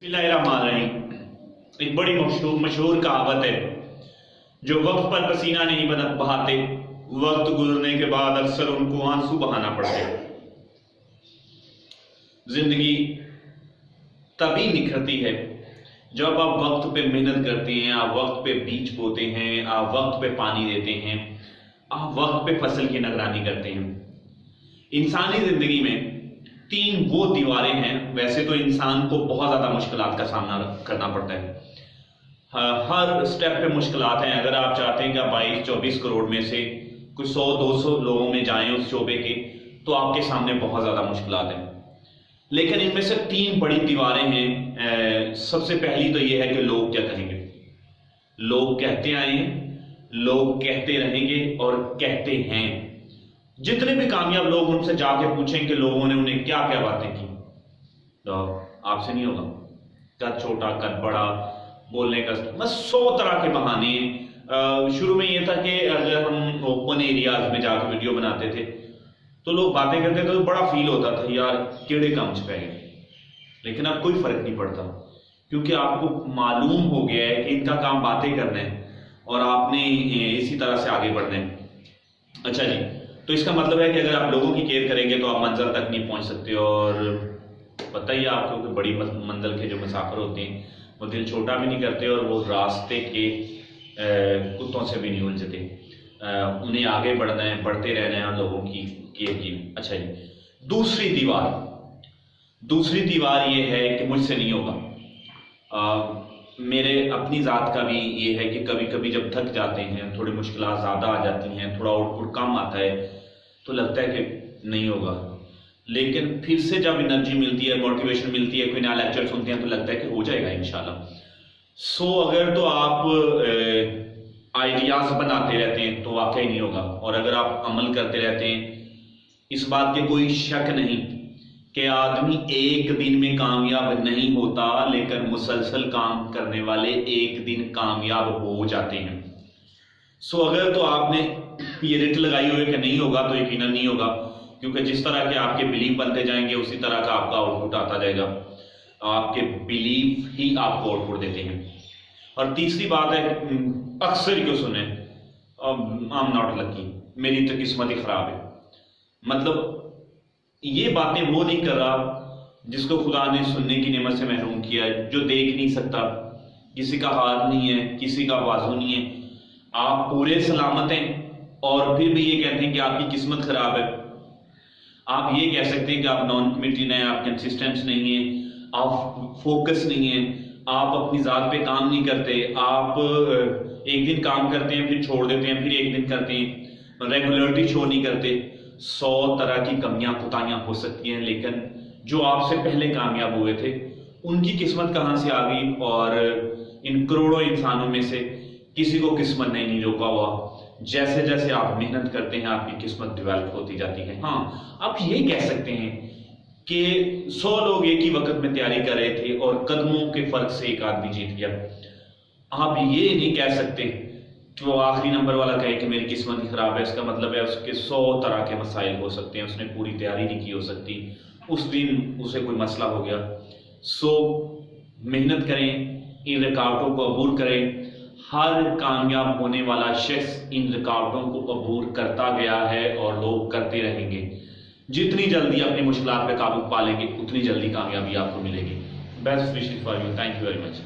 बिस्मिल्लाहिर्रहमानिर्रहीम। एक बड़ी मशहूर कहावत है, जो वक्त पर पसीना नहीं बहाते, वक्त गुजरने के बाद अक्सर उनको आंसू बहाना पड़ता है। जिंदगी तभी निखरती है जब आप वक्त पे मेहनत करते हैं, आप वक्त पे बीज बोते हैं, आप वक्त पे पानी देते हैं, आप वक्त पे फसल की निगरानी करते हैं। इंसानी जिंदगी में तीन वो दीवारें हैं। वैसे तो इंसान को बहुत ज्यादा मुश्किलात का सामना करना पड़ता है, हर स्टेप पे मुश्किलात हैं। अगर आप चाहते हैं कि आप 22-24 करोड़ में से कुछ 100-200 लोगों में जाएं उस शोबे के, तो आपके सामने बहुत ज्यादा मुश्किलात हैं। लेकिन इनमें से तीन बड़ी दीवारें हैं। सबसे पहली तो यह है कि लोग क्या कहेंगे। लोग कहते आए हैं, लोग कहते रहेंगे और कहते हैं। जितने भी कामयाब लोग, उनसे जाके पूछें कि लोगों ने उन्हें क्या क्या बातें की, तो आपसे नहीं होगा। कद छोटा कद बड़ा, बोलने का बस 100 तरह के बहाने। शुरू में ये था कि अगर हम ओपन एरियाज में जाकर वीडियो बनाते थे तो लोग बातें करते थे तो बड़ा फील होता था, यार केड़े काम च पै गए। लेकिन अब कोई फर्क नहीं पड़ता, क्योंकि आपको मालूम हो गया है कि इनका काम बातें करना है और आपने इसी तरह से आगे बढ़ना है। अच्छा जी, तो इसका मतलब है कि अगर आप लोगों की केयर करेंगे तो आप मंजिल तक नहीं पहुंच सकते। और पता ही है आपको कि बड़ी मंजिल के जो मुसाफिर होते हैं वो दिल छोटा भी नहीं करते और वो रास्ते के कुत्तों से भी नहीं उलझते। उन्हें आगे बढ़ना है, बढ़ते रहना है, लोगों की केयर की। अच्छा जी, दूसरी दीवार ये है कि मुझसे नहीं होगा। मेरे अपनी ज़ात का भी ये है कि कभी कभी जब थक जाते हैं, थोड़ी मुश्किलात ज़्यादा आ जाती हैं, थोड़ा आउटपुट कम आता है, तो लगता है कि नहीं होगा। लेकिन फिर से जब एनर्जी मिलती है, मोटिवेशन मिलती है, कोई नया लेक्चर सुनते हैं, तो लगता है कि हो जाएगा इंशाल्लाह। अगर तो आप आइडियाज बनाते रहते हैं तो वाकई नहीं होगा, और अगर आप अमल करते रहते हैं, इस बात के कोई शक नहीं कि आदमी एक दिन में कामयाब नहीं होता, लेकिन मुसलसल काम करने वाले एक दिन कामयाब हो जाते हैं। अगर तो आपने ये रिट लगाई हुई है कि नहीं होगा, तो यकीनन नहीं होगा, क्योंकि जिस तरह के आपके बिलीफ बनते जाएंगे उसी तरह का आपका आउटपुट आता जाएगा। आपके बिलीफ ही आपको आउटपुट देते हैं। और तीसरी बात है, अक्सर क्यों सुने, आई एम नॉट लकी, मेरी तो किस्मत ही खराब है। मतलब ये बातें वो नहीं कर रहा जिसको खुदा ने सुनने की नेमत से महरूम किया है, जो देख नहीं सकता, किसी का हाथ नहीं है, किसी का बाजू नहीं है। आप पूरे सलामत हैं और फिर भी ये कहते हैं कि आपकी किस्मत खराब है। आप ये कह सकते हैं कि आप नॉन कमिटेड हैं, आप कंसिस्टेंट नहीं है, आप फोकस नहीं है, आप अपनी जात पे काम नहीं करते, आप एक दिन काम करते हैं फिर छोड़ देते हैं, फिर एक दिन करते हैं, रेगुलरिटी शो नहीं करते। 100 तरह की कमियां कुताहियां हो सकती हैं, लेकिन जो आपसे पहले कामयाब हुए थे उनकी किस्मत कहां से आ गई, और इन करोड़ों इंसानों में से किसी को किस्मत ने नहीं रोका हुआ। जैसे जैसे आप मेहनत करते हैं आपकी किस्मत डेवलप होती जाती है। हाँ, आप ये कह सकते हैं कि 100 लोग एक ही वक्त में तैयारी कर रहे थे और कदमों के फर्क से एक आदमी जीत गया। आप ये नहीं कह सकते कि वो आखिरी नंबर वाला कहे कि मेरी किस्मत ही खराब है। इसका मतलब है उसके 100 तरह के मसाइल हो सकते हैं, उसने पूरी तैयारी नहीं की हो सकती, उस दिन उसे कोई मसला हो गया। मेहनत करें, इन रुकावटों को अबूर करें। हर कामयाब होने वाला शख्स इन रुकावटों को अबूर करता गया है और लोग करते रहेंगे। जितनी जल्दी अपनी मुश्किलात पे काबू पा लेंगे, उतनी जल्दी कामयाबी आपको मिलेगी। Best wishes for you, thank you very much.